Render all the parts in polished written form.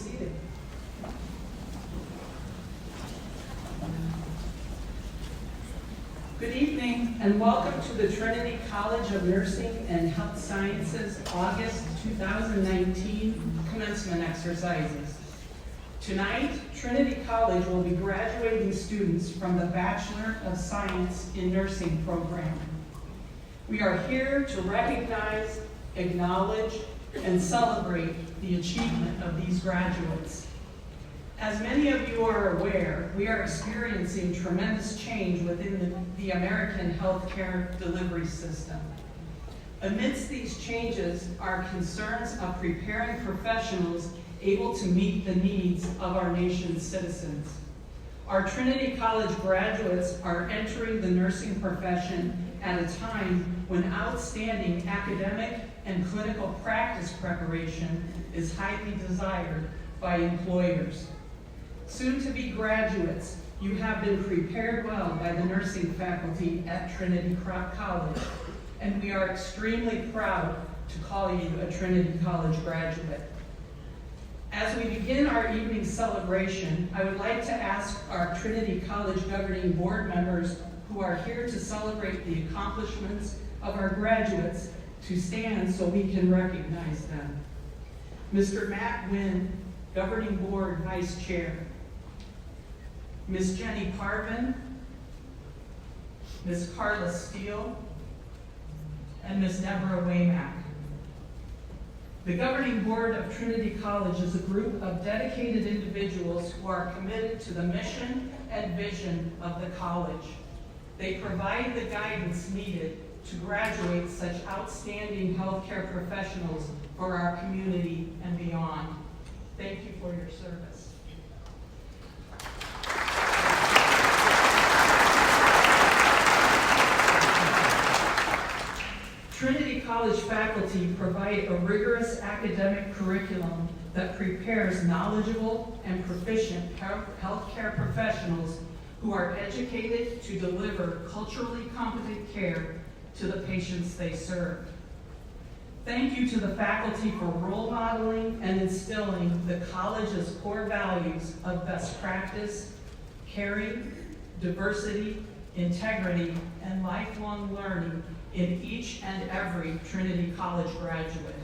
seated. Good evening and welcome to the Trinity College of Nursing and Health Sciences August 2019 commencement exercises. Tonight, Trinity College will be graduating students from the Bachelor of Science in Nursing program. We are here to recognize, acknowledge, and celebrate the achievement of these graduates. As many of you are aware, we are experiencing tremendous change within the American healthcare delivery system. Amidst these changes are concerns of preparing professionals able to meet the needs of our nation's citizens. Our Trinity College graduates are entering the nursing profession at a time when outstanding academic and clinical practice preparation is highly desired by employers. Soon-to-be graduates, you have been prepared well by the nursing faculty at Trinity College, and we are extremely proud to call you a Trinity College graduate. As we begin our evening celebration, I would like to ask our Trinity College governing board members who are here to celebrate the accomplishments of our graduates to stand so we can recognize them. Mr. Matt Wynn, Governing Board Vice Chair. Ms. Jenny Parvin, Ms. Carla Steele, and Ms. Deborah Waymack. The Governing Board of Trinity College is a group of dedicated individuals who are committed to the mission and vision of the college. They provide the guidance needed to graduate such outstanding healthcare professionals for our community and beyond. Thank you for your service. Trinity College faculty provide a rigorous academic curriculum that prepares knowledgeable and proficient healthcare professionals who are educated to deliver culturally competent care to the patients they serve. Thank you to the faculty for role modeling and instilling the college's core values of best practice, caring, diversity, integrity, and lifelong learning in each and every Trinity College graduate.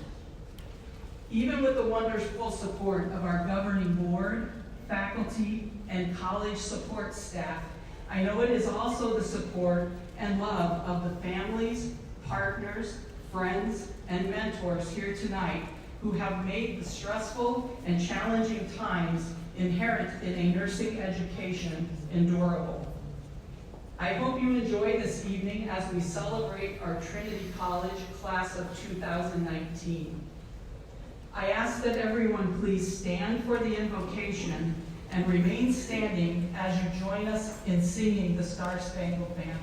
Even with the wonderful support of our governing board, faculty, and college support staff, I know it is also the support and love of the families, partners, friends, and mentors here tonight who have made the stressful and challenging times inherent in a nursing education endurable. I hope you enjoy this evening as we celebrate our Trinity College class of 2019. I ask that everyone please stand for the invocation and remain standing as you join us in singing the Star-Spangled Banner.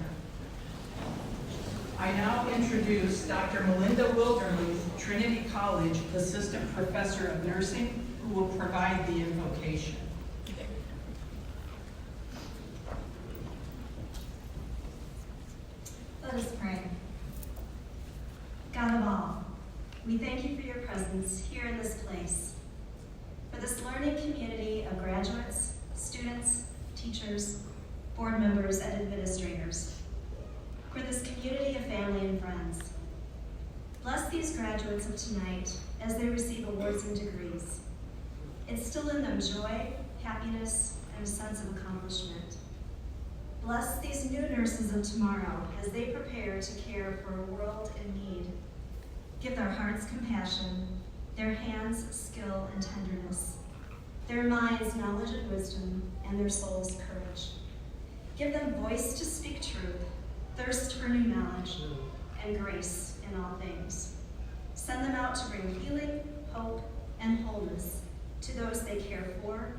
I now introduce Dr. Melinda Wilderly, Trinity College Assistant Professor of Nursing, who will provide the invocation. Let us pray. God of all, we thank you for your presence here in this place, for this learning community of graduates, students, teachers, board members, and administrators, for this community of family and friends. Bless these graduates of tonight as they receive awards and degrees. Instill in them joy, happiness, and a sense of accomplishment. Bless these new nurses of tomorrow as they prepare to care for a world in need. Give their hearts compassion, their hands skill and tenderness, their minds knowledge and wisdom, and their souls courage. Give them voice to speak truth, thirst for new knowledge, and grace in all things. Send them out to bring healing, hope, and wholeness to those they care for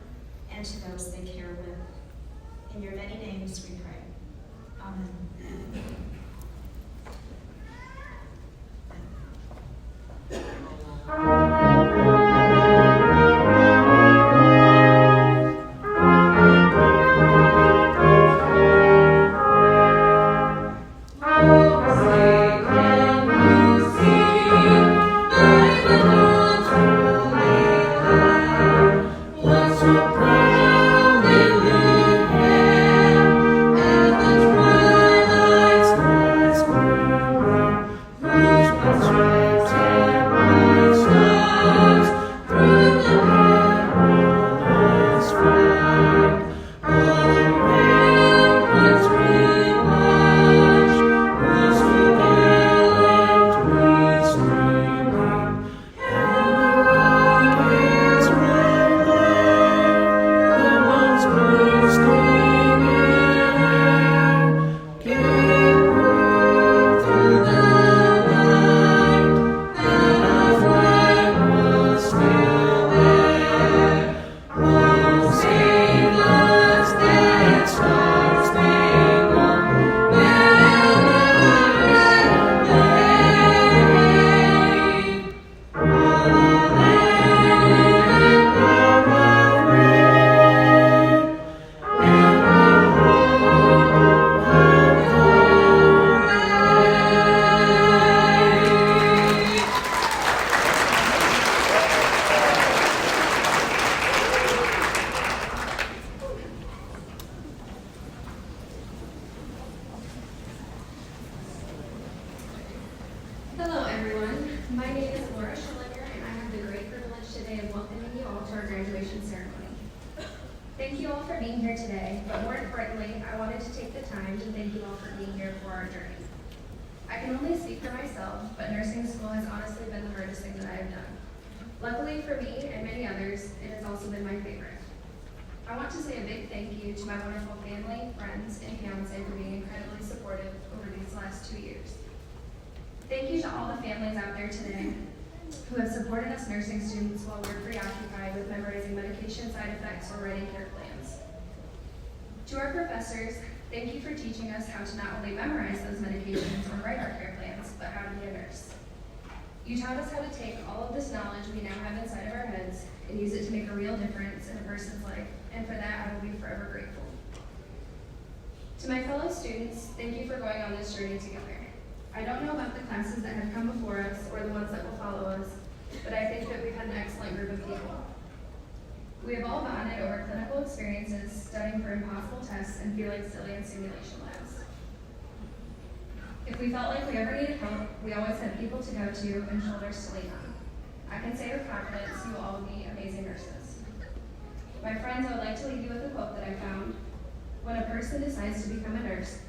and to those they care with. In your many names we pray. Amen. for being here today, but more importantly, I wanted to take the time to thank you all for being here for our journey. I can only speak for myself, but nursing school has honestly been the hardest thing that I have done. Luckily for me and many others, it has also been my favorite. I want to say a big thank you to my wonderful family, friends, and fiance for being incredibly supportive over these last 2 years. Thank you to all the families out there today who have supported us nursing students while we're preoccupied with memorizing medication side effects or writing care plans. To our professors, thank you for teaching us how to not only memorize those medications or write our care plans, but how to be a nurse. You taught us how to take all of this knowledge we now have inside of our heads and use it to make a real difference in a person's life, and for that I will be forever grateful. To my fellow students, thank you for going on this journey together. I don't know about the classes that have come before us or the ones that will follow us, but I think that we've had an excellent group of people. We have all bonded over clinical experiences, studying for impossible tests, and feeling silly in simulation labs. If we felt like we ever needed help, we always had people to go to and shoulders to lean on. I can say with confidence, you will all be amazing nurses. My friends, I would like to leave you with a quote that I found. When a person decides to become a nurse,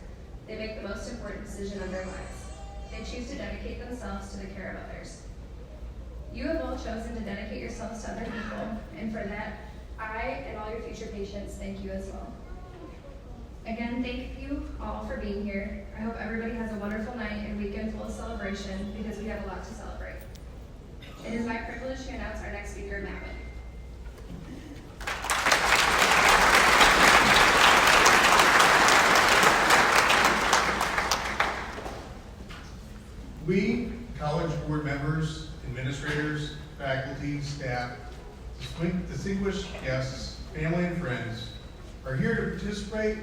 they make the most important decision of their lives. They choose to dedicate themselves to the care of others. You have all chosen to dedicate yourselves to other people, and for that, I and all your future patients thank you as well. Again, thank you all for being here. I hope everybody has a wonderful night and weekend full of celebration, because we have a lot to celebrate. It is my privilege to announce our next speaker, Matt Witt. We, college board members, administrators, faculty, staff, distinguished guests, family, and friends, are here to participate,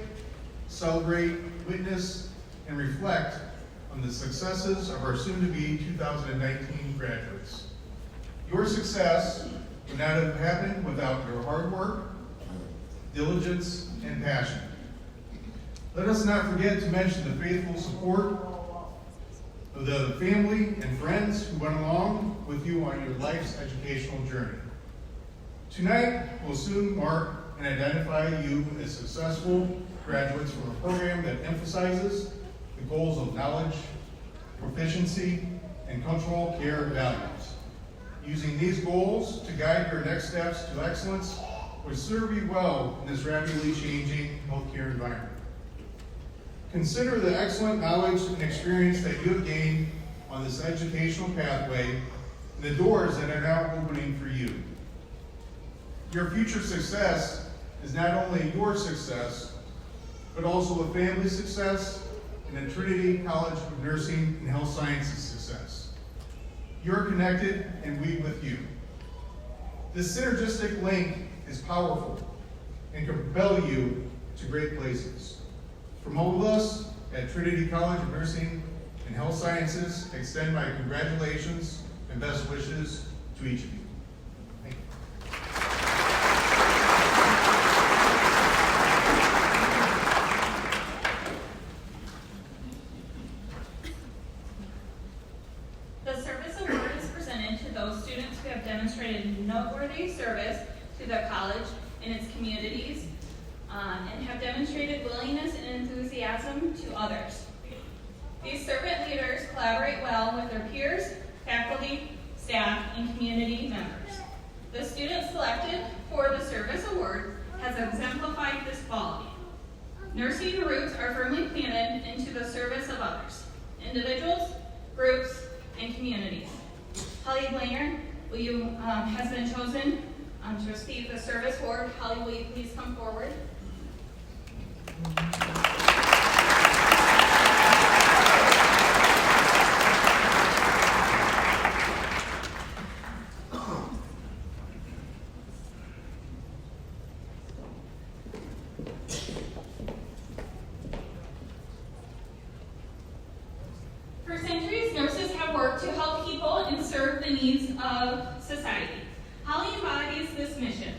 celebrate, witness, and reflect on the successes of our soon-to-be 2019 graduates. Your success would not have happened without your hard work, diligence, and passion. Let us not forget to mention the faithful support of the family and friends who went along with you on your life's educational journey. Tonight will soon mark and identify you as successful graduates from a program that emphasizes the goals of knowledge, proficiency, and cultural care values. Using these goals to guide your next steps to excellence would serve you well in this rapidly changing healthcare environment. Consider the excellent knowledge and experience that you have gained on this educational pathway and the doors that are now opening for you. Your future success is not only your success, but also a family success and a Trinity College of Nursing and Health Sciences success. You're connected and we with you. This synergistic link is powerful and can propel you to great places. From all of us at Trinity College of Nursing and Health Sciences, extend my congratulations and best wishes to each of you. Thank you. The Service Award is presented to those students who have demonstrated noteworthy service to the college and its communities, and have demonstrated willingness and enthusiasm to others. These servant leaders collaborate well with their peers, faculty, staff, and community members. The student selected for the Service Award has exemplified this quality. Nursing roots are firmly planted into the service of others, individuals, groups, and communities. Holly Blainer has been chosen to receive the Service Award. Holly, will you please come forward? For centuries, nurses have worked to help people and serve the needs of society. Holly embodies this mission.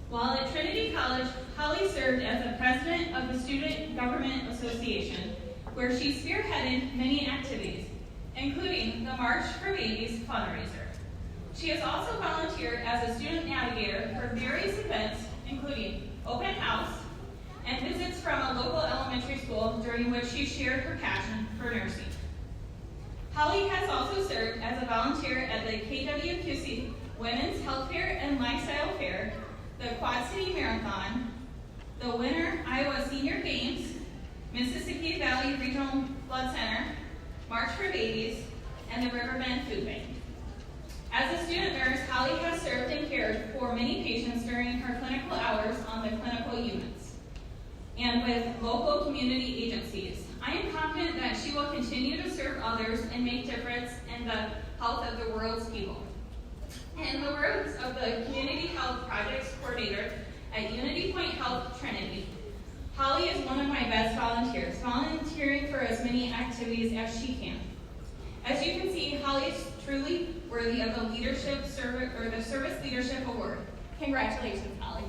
While at Trinity College, Holly served as the president of the Student Government Association, where she spearheaded many activities, including the March for Babies fundraiser. She has also volunteered as a student navigator for various events including open house and visits from a local elementary school during which she shared her passion for nursing. Holly has also served as a volunteer at the KWQC Women's Healthcare and Lifestyle Fair, the Quad City Marathon, the Winter Iowa Senior Games, Mississippi Valley Regional Blood Center, March for Babies, and the Riverbend Food Bank. As a student nurse, Holly has served and cared for many patients during her clinical hours on the clinical units and with local community agencies. I am confident that she will continue to serve others and make difference in the health of the world's people. In the words of the Community Health Projects Coordinator at Unity Point Health Trinity, Holly is one of my best volunteers, volunteering for as many activities as she can. As you can see, Holly is truly worthy of the Service Leadership Award. Congratulations, Holly.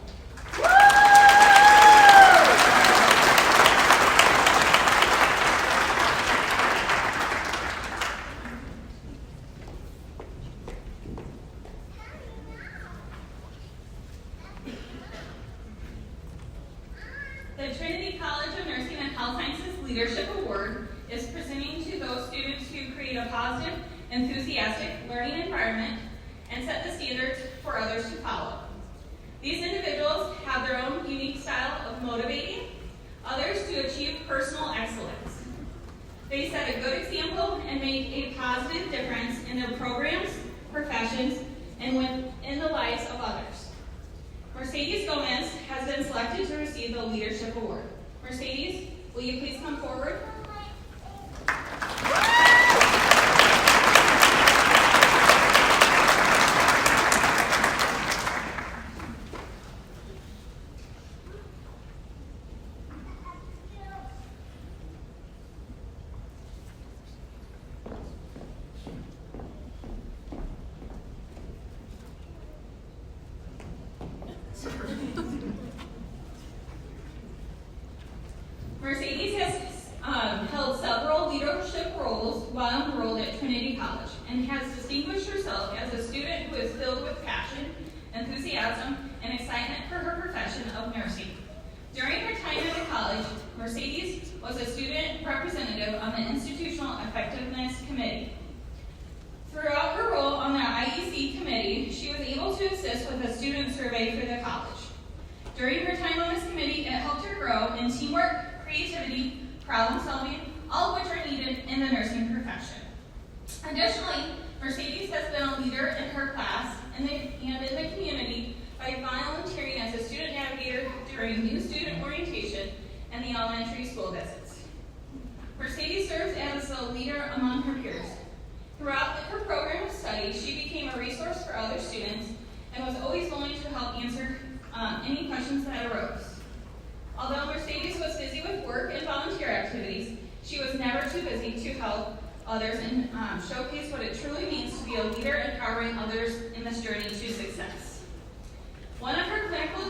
The Trinity College of Nursing and Health Sciences Leadership Award is presenting to those students who create a positive, enthusiastic learning environment and set the standards for others to follow. These individuals have their own unique style of motivating others to achieve personal excellence. They set a good example and make a positive difference in their programs, professions, and in the lives of others. Mercedes Gomez has been selected to receive the Leadership Award. Mercedes, will you please come forward? Mercedes has held several leadership roles while enrolled at Trinity College and has distinguished herself as a student who is filled with passion, enthusiasm, and excitement for her profession of nursing. During her time at the college, Mercedes was a student representative on the Institutional Effectiveness Committee. Throughout her role on the IEC committee, she was able to assist with a student survey for the college. During her time on this committee, it helped her grow in teamwork, creativity, problem solving, all of which are needed in the nursing profession. Additionally, Mercedes has been a leader in her class and in the community by volunteering as a student navigator during new student orientation and the elementary school visits. Mercedes serves as a leader among her peers. Throughout her program of study, she became a resource for other students and was always willing to help answer any questions that arose. Although Mercedes was busy with work and volunteer activities, she was never too busy to help others and showcase what it truly means to be a leader empowering others in this journey to success. One of her clinical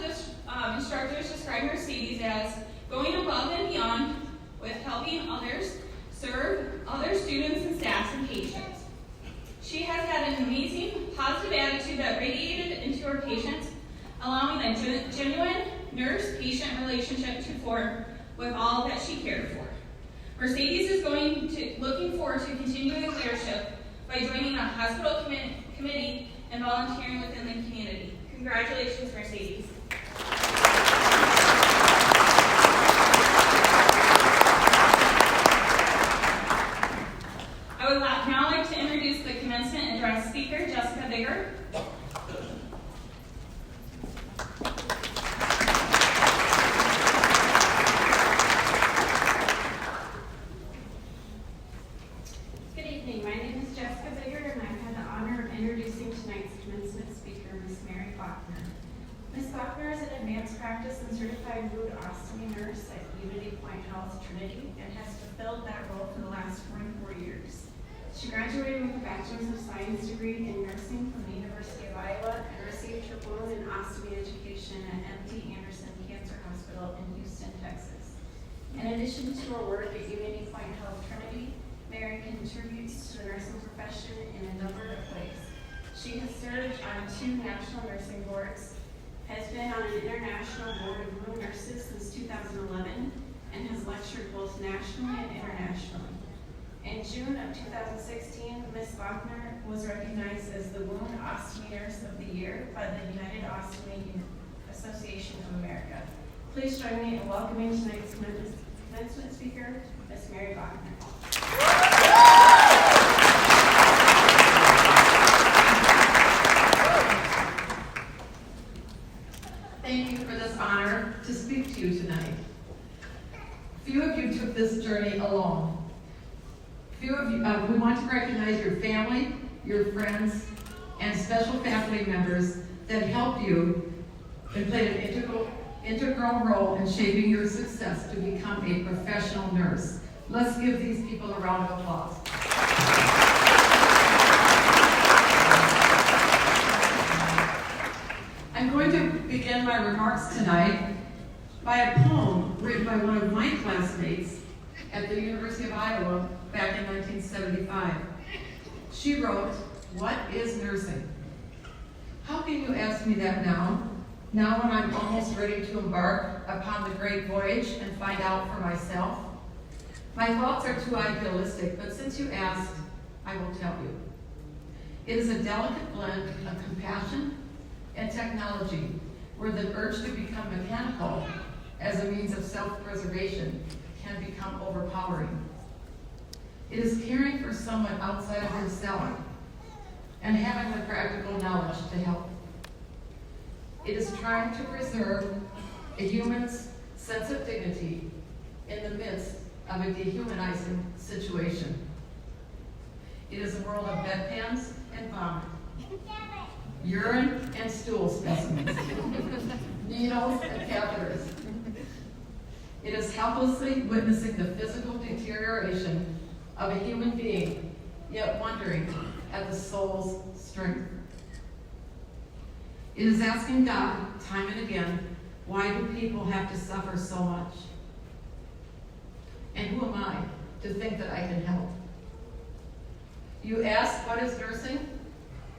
instructors described Mercedes as going above and beyond with helping others serve other students and staffs and patients. She has had an amazing, positive attitude that radiated into her patients, allowing a genuine nurse-patient relationship to form with all that she cared for. Mercedes is looking forward to continuing leadership by joining a hospital committee and volunteering within the community. Congratulations, Mercedes. I would now like to introduce the commencement address speaker, Jessica Bigger. Good evening. My name is Jessica Bigger, and I've had the honor of introducing tonight's commencement speaker, Ms. Mary Faulkner. Ms. Faulkner is an advanced practice and certified root ostomy nurse at Unity Point Health Trinity and has fulfilled that role for the last 44 years. She graduated with a Bachelor's of Science degree in nursing from the University of Iowa and received her wound and ostomy education at MD Anderson Cancer Hospital in Houston, Texas. In addition to her work at Unity Point Health Trinity, Mary contributes to the nursing profession in a number of ways. She has served on 2 national nursing boards, has been on an international board of wound nurses since 2011 and has lectured both nationally and internationally. In June of 2016, Ms. Faulkner was recognized as the Wound Ostomy Nurse of the Year by the United Ostomy Association of America. Please join me in welcoming tonight's commencement speaker, Ms. Mary Faulkner. Thank you for this honor to speak to you tonight. Few of you took this journey alone. Few of you, we want to recognize your family, your friends, and special faculty members that helped you and played an integral role in shaping your success to become a professional nurse. Let's give these people a round of applause. I'm going to begin my remarks tonight by a poem written by one of my classmates at the University of Iowa back in 1975. She wrote, "What is nursing?" How can you ask me that now when I'm almost ready to embark upon the great voyage and find out for myself? My thoughts are too idealistic, but since you asked, I will tell you. It is a delicate blend of compassion and technology, where the urge to become mechanical as a means of self-preservation can become overpowering. It is caring for someone outside of himself and having the practical knowledge to help. It is trying to preserve a human's sense of dignity in the midst of a dehumanizing situation. It is a world of bedpans and vomit, urine and stool specimens, needles and catheters. It is helplessly witnessing the physical deterioration of a human being, yet wondering at the soul's strength. It is asking God, time and again, why do people have to suffer so much? And who am I to think that I can help? You ask, what is nursing?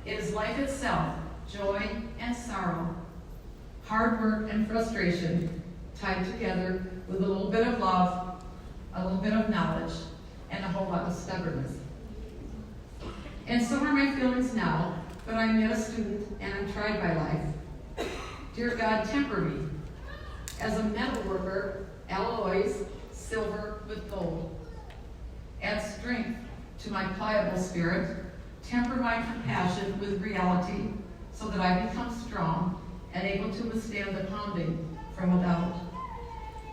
It is life itself, joy and sorrow, hard work and frustration, tied together with a little bit of love, a little bit of knowledge, and a whole lot of stubbornness. And so are my feelings now, but I'm yet a student and I'm tried by life. Dear God, temper me. As a metal worker, alloys silver with gold. Add strength to my pliable spirit. Temper my compassion with reality so that I become strong and able to withstand the pounding from without.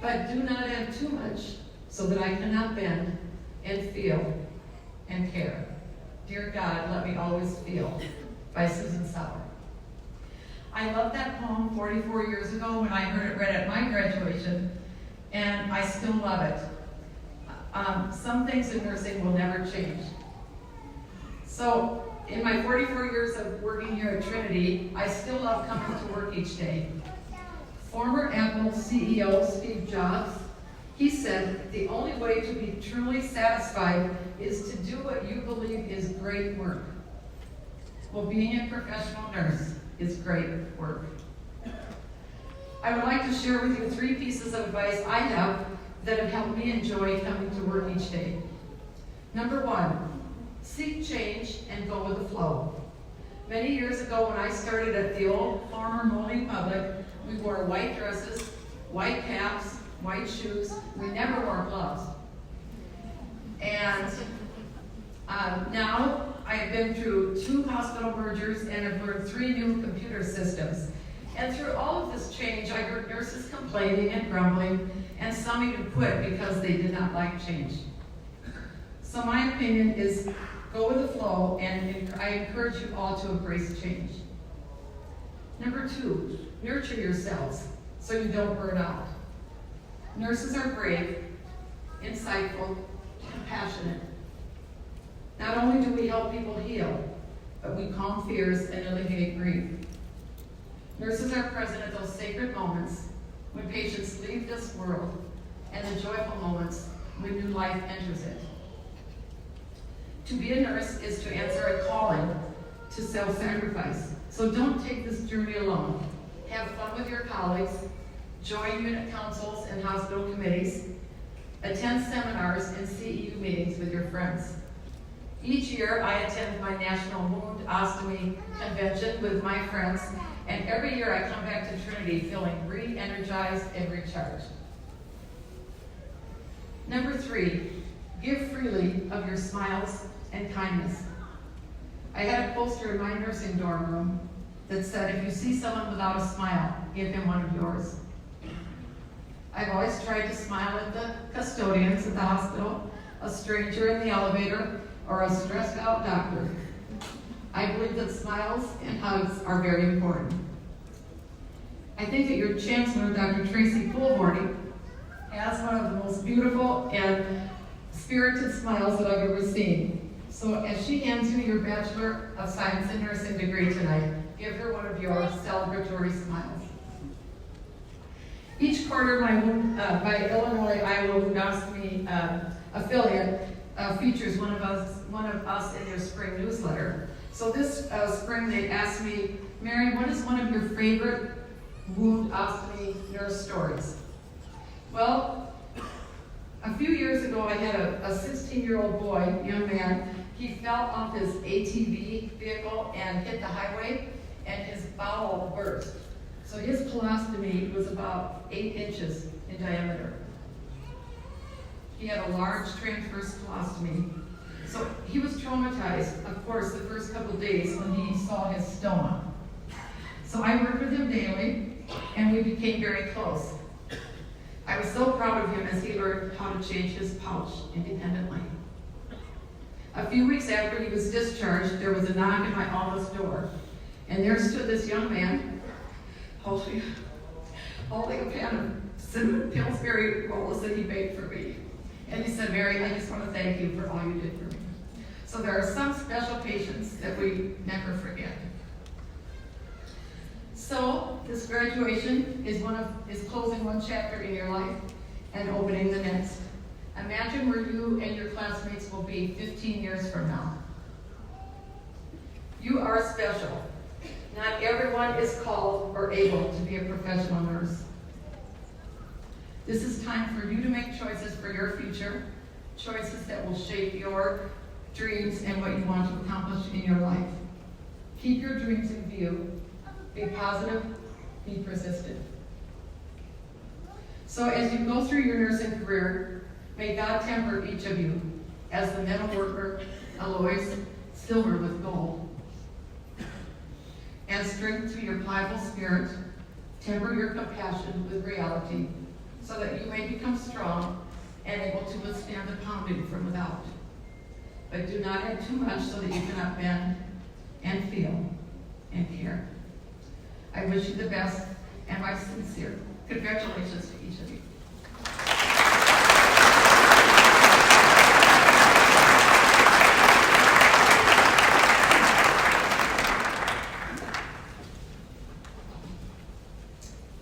But do not add too much so that I cannot bend and feel and care. Dear God, let me always feel, by Susan Sauer. I love that poem 44 years ago when I heard it read at my graduation, and I still love it. Some things in nursing will never change. So, in my 44 years of working here at Trinity, I still love coming to work each day. Former Apple CEO Steve Jobs, he said, the only way to be truly satisfied is to do what you believe is great work. Well, being a professional nurse is great work. I would like to share with you 3 pieces of advice I have that have helped me enjoy coming to work each day. Number 1, seek change and go with the flow. Many years ago when I started at the old former Moline Public, we wore white dresses, white caps, white shoes. We never wore gloves. And now I have been through 2 hospital mergers and have learned 3 new computer systems. And through all of this change, I heard nurses complaining and grumbling, and some even quit because they did not like change. So my opinion is go with the flow, and I encourage you all to embrace change. Number 2, nurture yourselves so you don't burn out. Nurses are brave, insightful, compassionate. Not only do we help people heal, but we calm fears and alleviate grief. Nurses are present at those sacred moments when patients leave this world and the joyful moments when new life enters it. To be a nurse is to answer a calling to self-sacrifice. So don't take this journey alone. have fun with your colleagues, join unit councils and hospital committees, attend seminars and CEU meetings with your friends. Each year, I attend my National Wound Ostomy Convention with my friends, and every year I come back to Trinity feeling re-energized and recharged. Number 3, give freely of your smiles and kindness. I had a poster in my nursing dorm room that said, if you see someone without a smile, give him one of yours. I've always tried to smile at the custodians at the hospital, a stranger in the elevator, or a stressed out doctor. I believe that smiles and hugs are very important. I think that your chancellor, Dr. Tracy Poolhorny, has one of the most beautiful and spirited smiles that I've ever seen. So as she hands you your Bachelor of Science in Nursing degree tonight, give her one of your celebratory smiles. Each quarter, my Illinois Iowa Wound Ostomy affiliate features one of us in their spring newsletter. So this spring they asked me, Mary, what is one of your favorite wound ostomy nurse stories? Well, a few years ago I had a 16-year-old boy, young man. He fell off his ATV vehicle and hit the highway, and his bowel burst. So his colostomy was about 8 inches in diameter. He had a large transverse colostomy. So he was traumatized, of course, the first couple of days when he saw his stoma. So I worked with him daily, and we became very close. I was so proud of him as he learned how to change his pouch independently. A few weeks after he was discharged, there was a knock at my office door, and there stood this young man holding a pan of cinnamon Pillsbury rolls that he baked for me. And he said, Mary, I just want to thank you for all you did for me. So there are some special patients that we never forget. So this graduation is closing one chapter in your life and opening the next. Imagine where you and your classmates will be 15 years from now. You are special. Not everyone is called or able to be a professional nurse. This is time for you to make choices for your future, choices that will shape your dreams and what you want to accomplish in your life. Keep your dreams in view. Be positive, be persistent. So as you go through your nursing career, may God temper each of you as the metal worker alloys silver with gold. Add strength to your pliable spirit, temper your compassion with reality, so that you may become strong and able to withstand the pounding from without. But do not add too much so that you cannot bend and feel and care. I wish you the best and my sincere congratulations to each of you.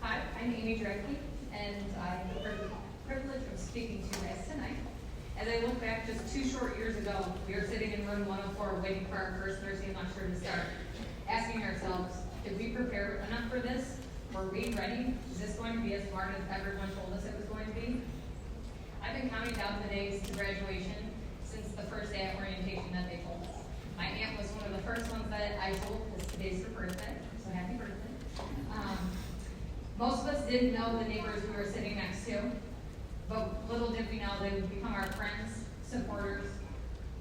Hi, I'm Amy Drecke, and I have the privilege of speaking to you guys tonight. As I look back just 2 short years ago, we were sitting in room 104 waiting for our first nursing lecture to start, asking ourselves, did we prepare enough for this? Were we ready? Is this going to be as smart as everyone told us it was going to be? I've been counting down the days to graduation since the first day of orientation that they told us. My aunt was one of the first ones that I told because today's her birthday, so happy birthday. Most of us didn't know the neighbors we were sitting next to, but little did we know they would become our friends, supporters,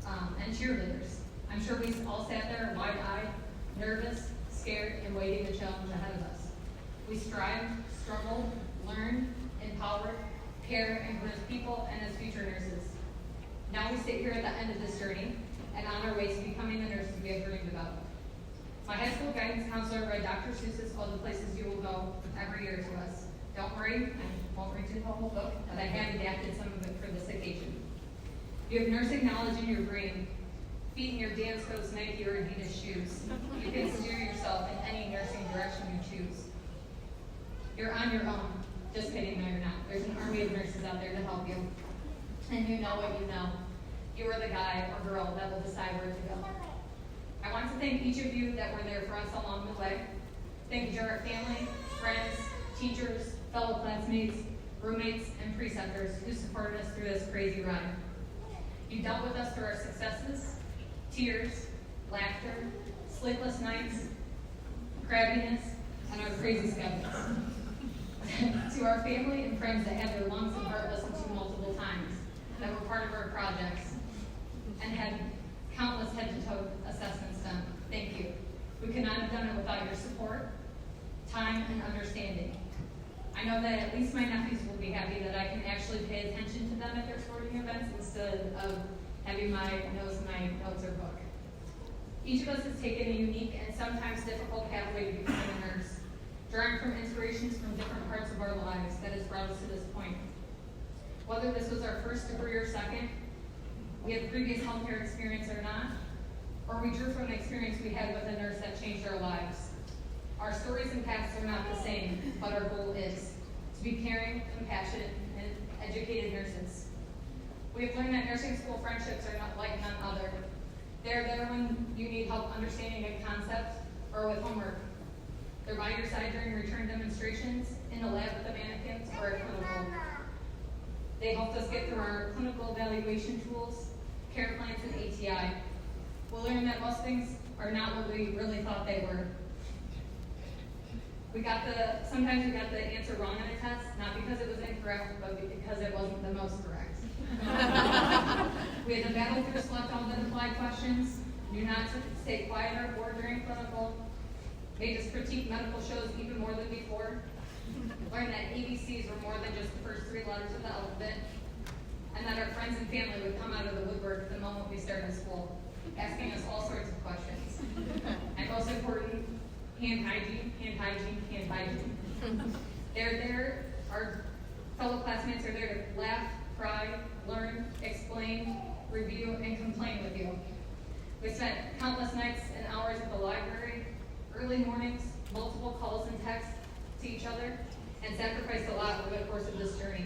and cheerleaders. I'm sure we all sat there wide-eyed, nervous, scared, and waiting the challenge ahead of us. We strived, struggled, learned, empowered, cared, and grew as people and as future nurses. Now we sit here at the end of this journey and on our way to becoming the nurses we have dreamed about. My high school guidance counselor read Dr. Seuss's All the Places You Will Go every year to us. Don't worry, I won't read you the whole book, but I have adapted some of it for this occasion. You have nursing knowledge in your brain, feet in your dance coats, Nike or Adidas shoes. You can steer yourself in any nursing direction you choose. You're on your own. Just kidding, no you're not. There's an army of nurses out there to help you. And you know what you know. You are the guy or girl that will decide where to go. I want to thank each of you that were there for us along the way. Thank you to our family, friends, teachers, fellow classmates, roommates, and preceptors who supported us through this crazy ride. You dealt with us through our successes, tears, laughter, sleepless nights, crabbiness, and our crazy schedules. To our family and friends that had their lungs and heart listened to multiple times, that were part of our projects, and had countless head-to-toe assessments done, thank you. We could not have done it without your support, time, and understanding. I know that at least my nephews will be happy that I can actually pay attention to them at their sporting events instead of having my nose in my notes or book. Each of us has taken a unique and sometimes difficult pathway to becoming a nurse, drawing from inspirations from different parts of our lives that has brought us to this point. Whether this was our first degree or second, we had previous healthcare experience or not, or we drew from an experience we had with a nurse that changed our lives. Our stories and paths are not the same, but our goal is to be caring, compassionate, and educated nurses. We have learned that nursing school friendships are not like none other. They're there when you need help understanding a concept or with homework. They're by your side during return demonstrations, in the lab with the mannequins, or at clinical. They helped us get through our clinical evaluation tools, care plans, and ATI. We'll learn that most things are not what we really thought they were. Sometimes we got the answer wrong on a test, not because it was incorrect, but because it wasn't the most correct. We had to battle through select unidentified questions, knew not to stay quiet or bored during clinical, made us critique medical shows even more than before, learned that ABCs were more than just the first 3 letters of the alphabet, and that our friends and family would come out of the woodwork the moment we started school, asking us all sorts of questions. And most important, hand hygiene, hand hygiene, hand hygiene. They're there, our fellow classmates are there to laugh, cry, learn, explain, review, and complain with you. We spent countless nights and hours at the library, early mornings, multiple calls and texts to each other, and sacrificed a lot over the course of this journey.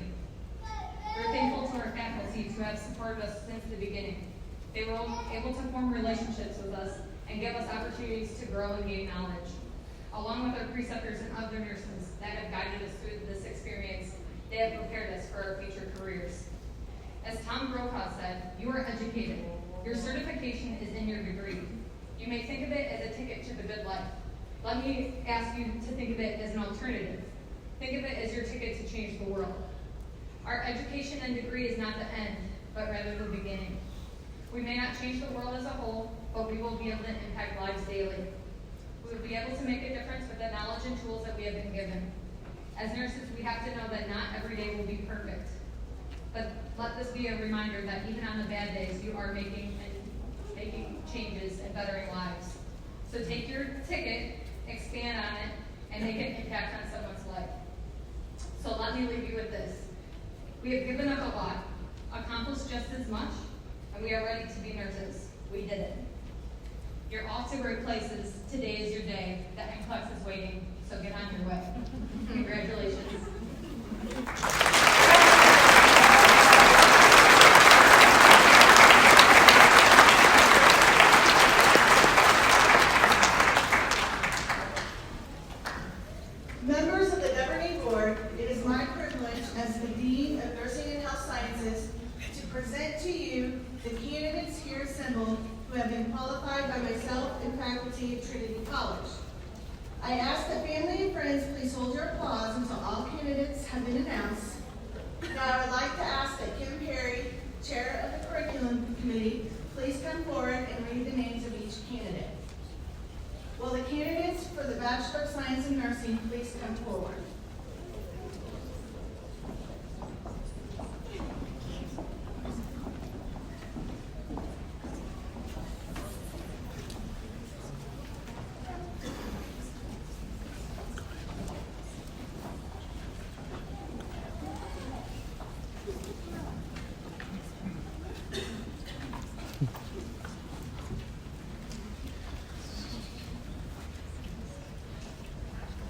We're thankful to our faculty who have supported us since the beginning. They were able to form relationships with us and give us opportunities to grow and gain knowledge. Along with our preceptors and other nurses that have guided us through this experience, they have prepared us for our future careers. As Tom Brokaw said, you are educated. Your certification is in your degree. You may think of it as a ticket to the good life. Let me ask you to think of it as an alternative. Think of it as your ticket to change the world. Our education and degree is not the end, but rather the beginning. We may not change the world as a whole, but we will be able to impact lives daily. We will be able to make a difference with the knowledge and tools that we have been given. As nurses, we have to know that not every day will be perfect. But let this be a reminder that even on the bad days, you are making changes and bettering lives. So take your ticket, expand on it, and make an impact on someone's life. So let me leave you with this. We have given up a lot, accomplished just as much, and we are ready to be nurses. We did it. You're off to great places. Today is your day. The NCLEX is waiting, so get on your way. Congratulations. Members of the governing board, it is my privilege as the Dean of Nursing and Health Sciences to present to you the candidates here assembled who have been qualified by myself and faculty at Trinity College. I ask that family and friends please hold your applause until all candidates have been announced. Now I would like to ask that Kim Perry, Chair of the Curriculum Committee, please come forward and read the names of each candidate. Will the candidates for the Bachelor of Science in Nursing please come forward?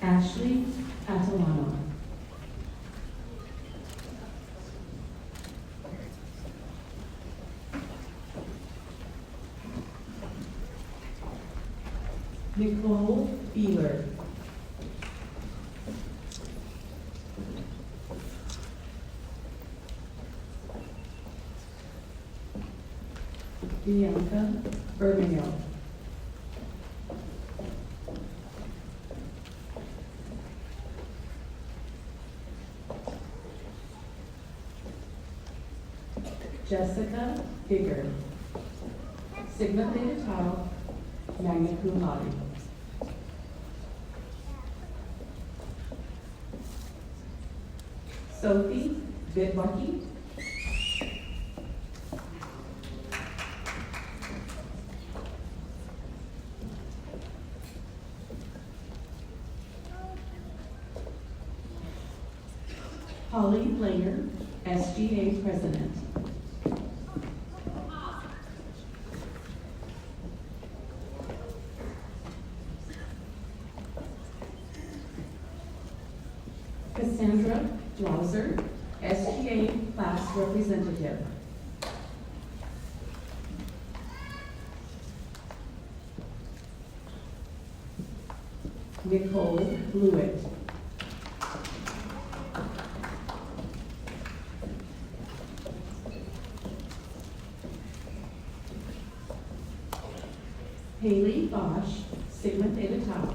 Ashley Atalano. Nicole Beeler. Bianca Bermeo. Jessica Bigger, Sigma Theta Tau, magna cum laude. Sophie Vidwaki, Holly Blanger, SGA President. Cassandra Dwauser, SGA Class Representative. Nicole Blewett. Haley Bosch, Sigma Theta Tau.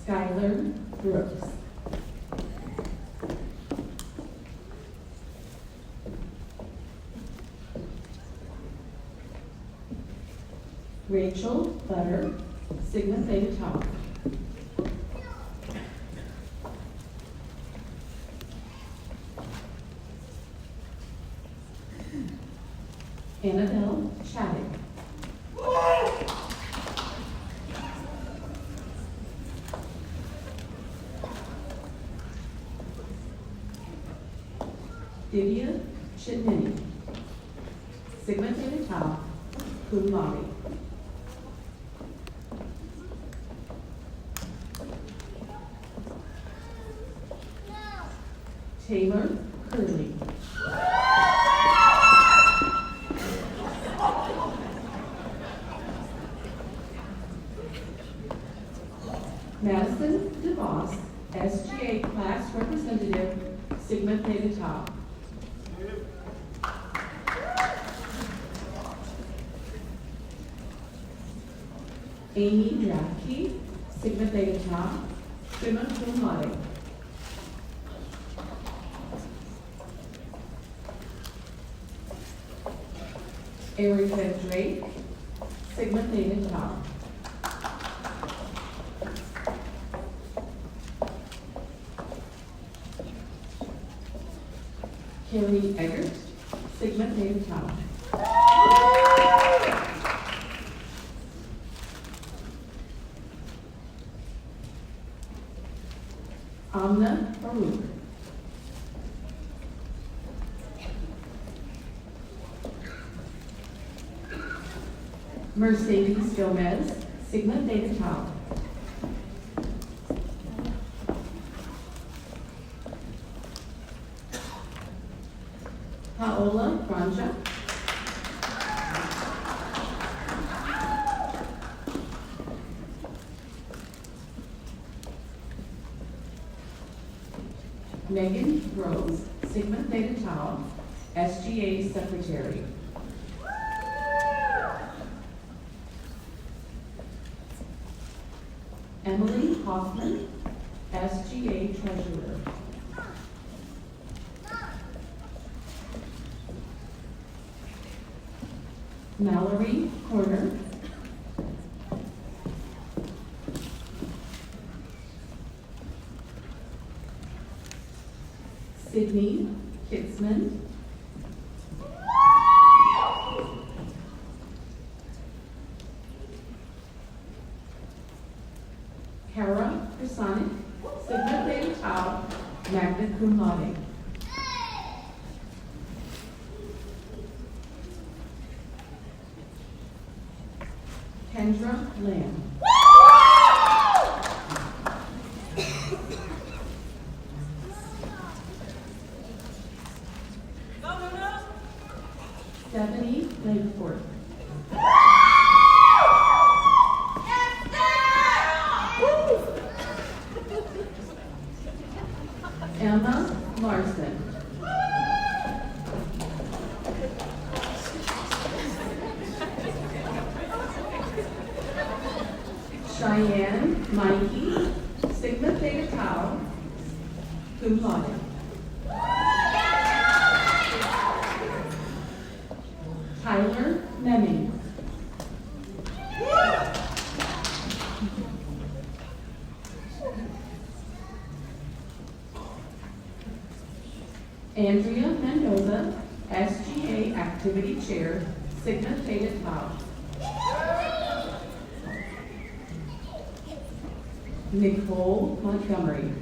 Skylar Brooks. Rachel Butter, Sigma Theta Tau. Annabelle Chaddick. Divya Chitney, Sigma Theta Tau, cum laude. Taylor Curley. Madison DeVos, SGA Class Representative, Sigma Theta Tau. Amy Draftkey, Sigma Theta Tau, summa cum laude. Erica Drake, Sigma Theta Tau. Kelly Eggert, Sigma Theta Tau. Amna Baruch. Mercedes Gomez, Sigma Theta Tau. Paola Granja. Megan Rose, Sigma Theta Tau, SGA Secretary. Emily Hoffman, SGA Treasurer. Mallory Corner. Sydney Kitzman. Kara Krasanic, Sigma Theta Tau, magna cum laude. Kendra Lamb. Stephanie Langford. Cheyenne Mikey, Sigma Theta Tau, cum laude. Tyler Meming. Andrea Mendoza, SGA Activity Chair, Sigma Theta Tau. Nicole Montgomery.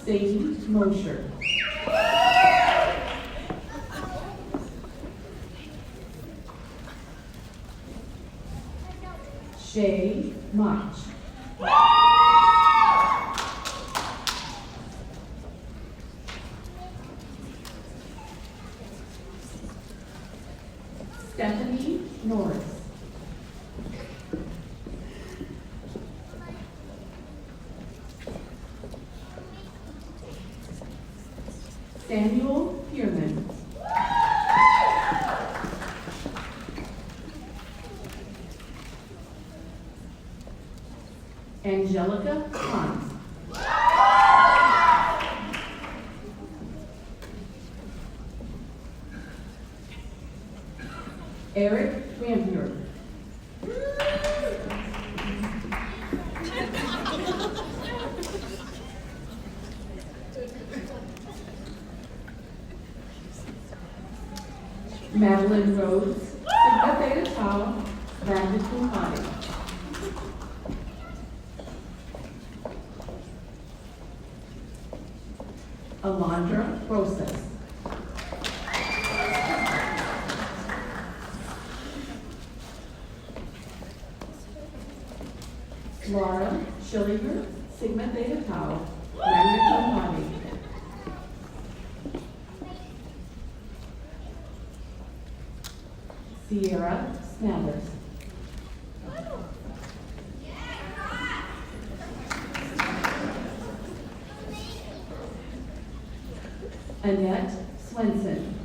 Sadie Mosher. Shay Mach. Stephanie Norris. Samuel Pierman. Angelica Hunt. Eric Rampier. Madeline Rhodes, Sigma Theta Tau, Magna Cum Laude. Alondra Rosas. Laura Schillinger, Sigma Theta Tau, Magna Cum Laude. Sierra Snathers. Annette Swenson.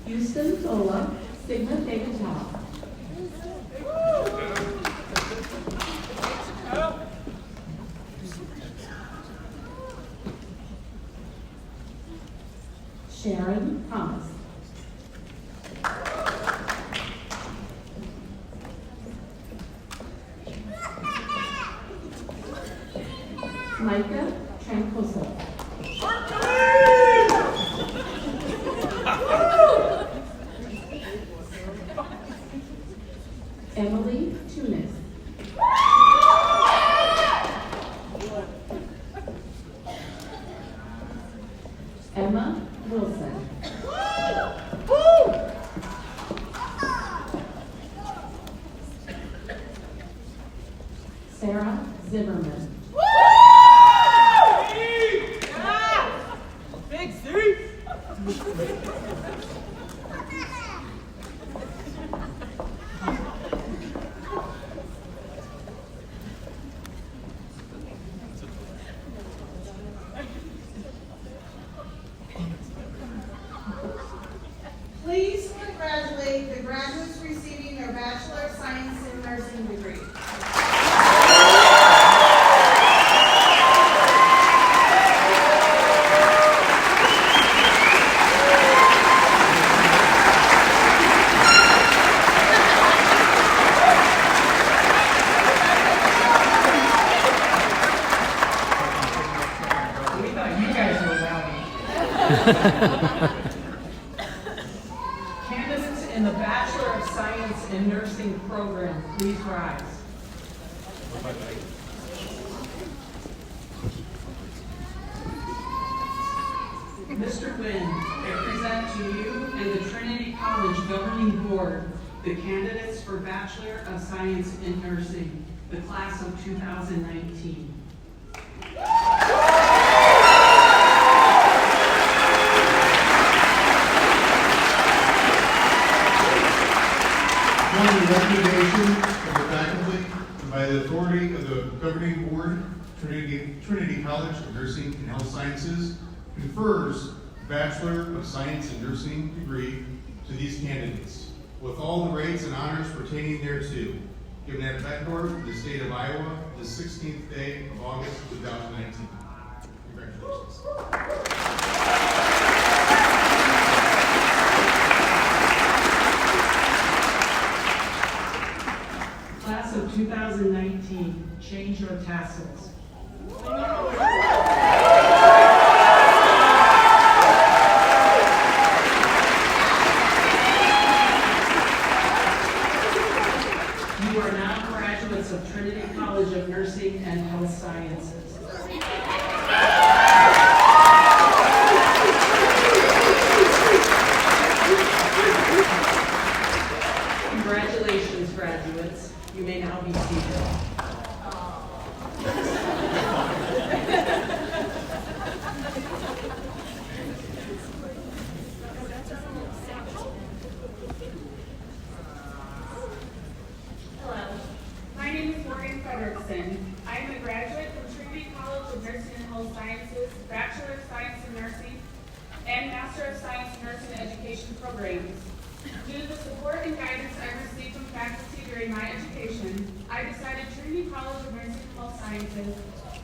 Houston Sola, Sigma Theta Tau. Sharon Thomas. Micah Trancoso. Emily Tunis. Emma Wilson. Sarah Zimmerman. Big C. Please congratulate the graduates receiving their Bachelor of Science in Nursing degree. We thought you guys were rowdy. Candidates in the Bachelor of Science in Nursing program, please rise. Mr. Wynn, I present to you and the Trinity College Governing Board the candidates for Bachelor of Science in Nursing, the class of 2019. Upon the recommendation of the faculty, the By the authority of the governing board, Trinity College of Nursing and Health Sciences confers Bachelor of Science in Nursing degree to these candidates, with all the rights and honors pertaining thereto, given at Bettendorf, the state of Iowa, the 16th day of August 2019. Congratulations. Class of 2019, change your tassels. You are now graduates of Trinity College of Nursing and Health Sciences. Congratulations, graduates. You may now be seated. Hello, my name is Morgan Frederickson. I am a graduate from Trinity College of Nursing and Health Sciences, Bachelor of Science in Nursing, and Master of Science in Nursing Education programs. Due to the support and guidance I received from faculty during my education, I decided Trinity College of Nursing and Health Sciences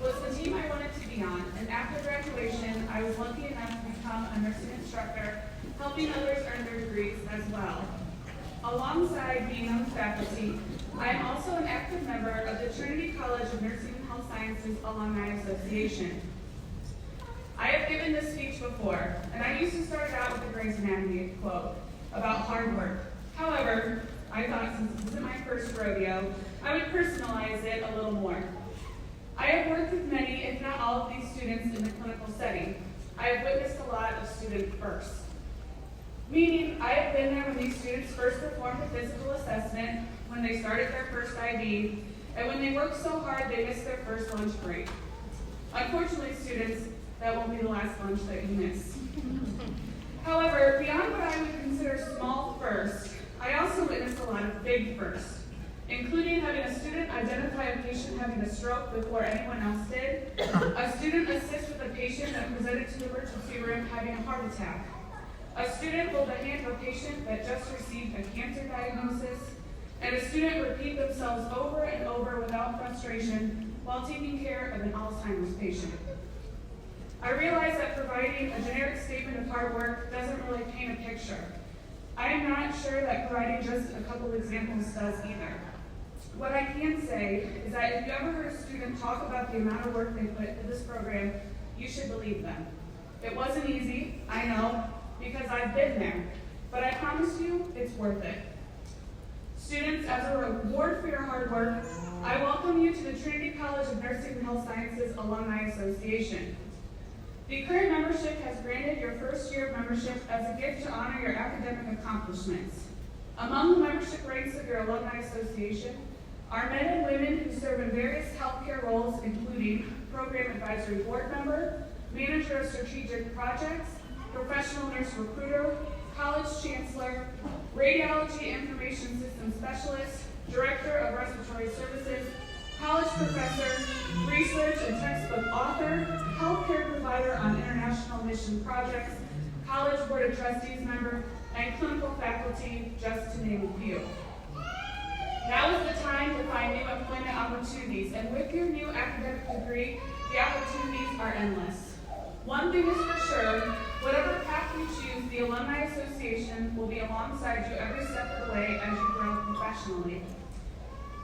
was the team I wanted to be on, and after graduation, I was lucky enough to become a nursing instructor, helping others earn their degrees as well. Alongside being on the faculty, I am also an active member of the Trinity College of Nursing and Health Sciences Alumni Association. I have given this speech before, and I used to start out with the Grey's Anatomy quote about hard work. However, I thought since this isn't my first rodeo, I would personalize it a little more. I have worked with many, if not all, of these students in the clinical setting. I have witnessed a lot of student firsts. Meaning, I have been there when these students first performed a physical assessment, when they started their first IV, and when they worked so hard they missed their first lunch break. Unfortunately, students, that won't be the last lunch that you miss. However, beyond what I would consider small firsts, I also witnessed a lot of big firsts, including having a student identify a patient having a stroke before anyone else did, a student assist with a patient that presented to the emergency room having a heart attack, a student hold the hand of a patient that just received a cancer diagnosis, and a student repeat themselves over and over without frustration while taking care of an Alzheimer's patient. I realize that providing a generic statement of hard work doesn't really paint a picture. I am not sure that providing just a couple examples does either. What I can say is that if you ever heard a student talk about the amount of work they put into this program, you should believe them. It wasn't easy, I know, because I've been there, but I promise you, it's worth it. Students, as a reward for your hard work, I welcome you to the Trinity College of Nursing and Health Sciences Alumni Association. The current membership has granted your first year of membership as a gift to honor your academic accomplishments. Among the membership ranks of your Alumni Association are men and women who serve in various healthcare roles, including Program Advisory Board Member, Manager of Strategic Projects, Professional Nurse Recruiter, College Chancellor, Radiology Information System Specialist, Director of Respiratory Services, College Professor, Research and Textbook Author, Healthcare Provider on International Mission Projects, College Board of Trustees Member, and Clinical Faculty, just to name a few. Now is the time to find new employment opportunities, and with your new academic degree, the opportunities are endless. One thing is for sure, whatever path you choose, the Alumni Association will be alongside you every step of the way as you grow professionally.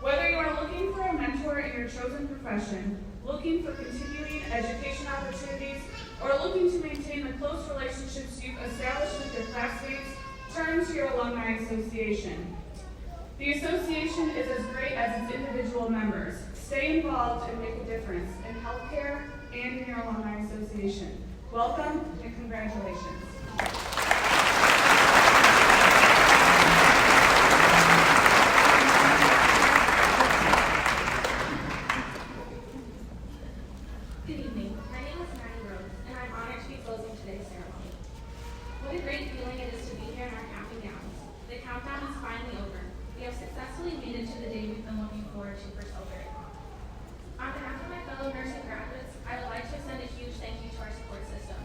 Whether you are looking for a mentor in your chosen profession, looking for continuing education opportunities, or looking to maintain the close relationships you've established with your classmates, turn to your Alumni Association. The association is as great as its individual members. Stay involved and make a difference in healthcare and in your Alumni Association. Welcome and congratulations. Good evening. My name is Maddie Rose, and I'm honored to be closing today's ceremony. What a great feeling it is to be here in our counting gowns. The countdown is finally over. We have successfully made it to the day we've been looking forward to for so very long. On behalf of my fellow nursing graduates, I would like to extend a huge thank you to our support system,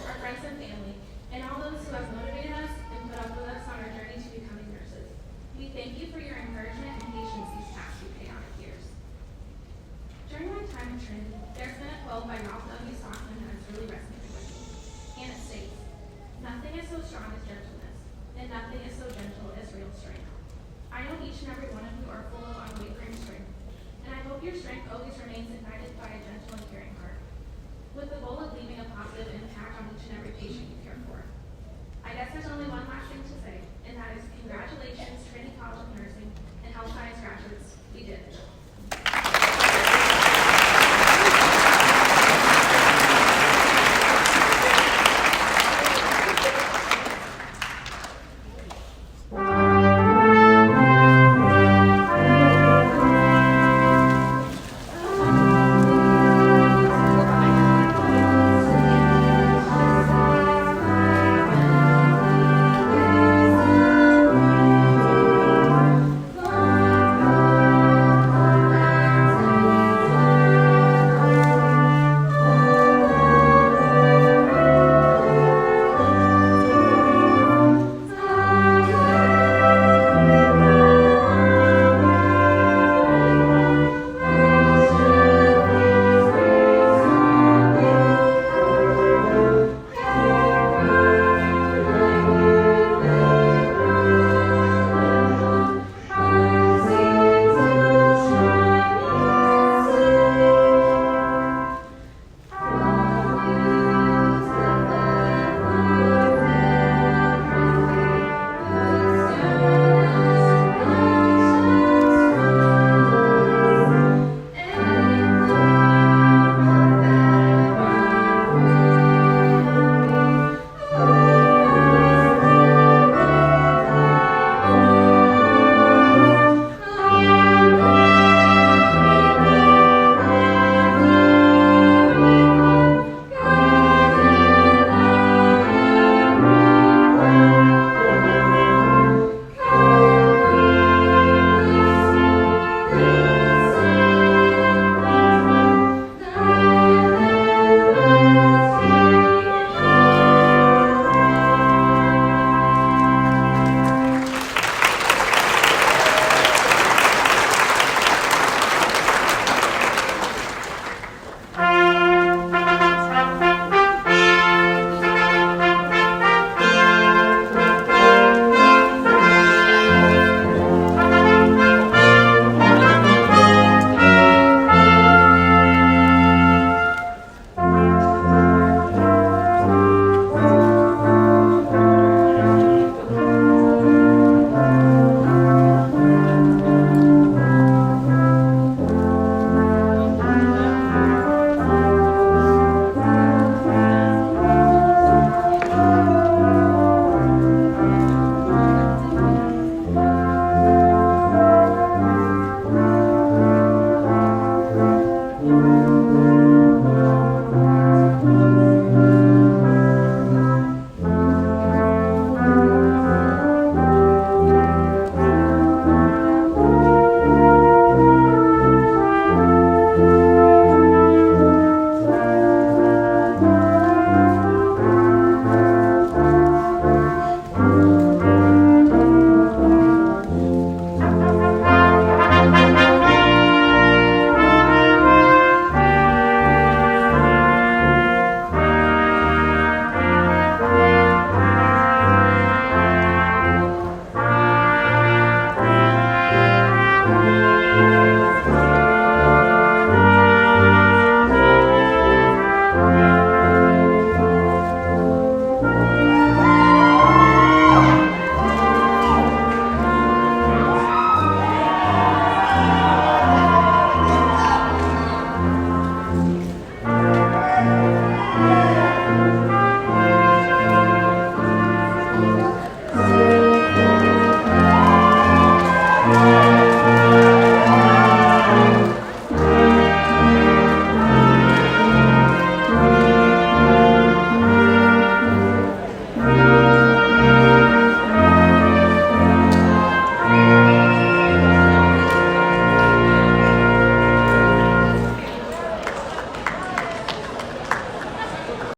our friends and family, and all those who have motivated us and put up with us on our journey to becoming nurses. We thank you for your encouragement and patience these past few chaotic years. During my time at Trinity, there's been a quote by Ralph W. Stockman that has really resonated with me, and it states, "Nothing is so strong as gentleness, and nothing is so gentle as real strength." I know each and every one of you are full of unwavering strength, and I hope your strength always remains ignited by a gentle and caring heart. With the goal of leaving a positive impact on each and every patient